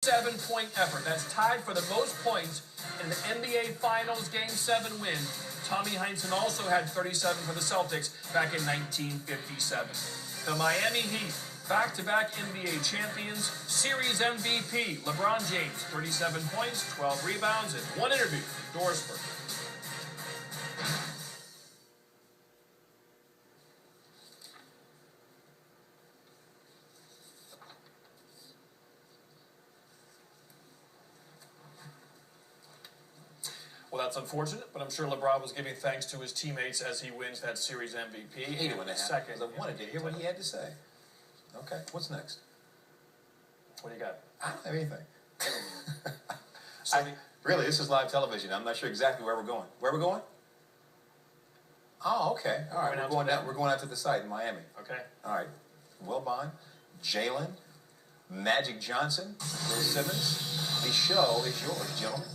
7-point effort. That's tied for the most points in the NBA Finals Game 7 win. Tommy Heinsohn also had 37 for the Celtics back in 1957. The Miami Heat, back-to-back NBA champions, series MVP, LeBron James, 37 points, 12 rebounds, and 1 interview with Dorsford. Well, that's unfortunate, but I'm sure LeBron was giving thanks to his teammates as he wins that series MVP. 8.5. Second. I wanted to hear what he had to say. Okay, what's next? What do you got? I don't have anything. Really, this is live television. I'm not sure exactly where we're going. Where we're going? Oh, okay. All right, we're going out to the site in Miami. Okay. All right. Wilbon, Jalen, Magic Johnson, Bill Simmons. The show is yours, gentlemen.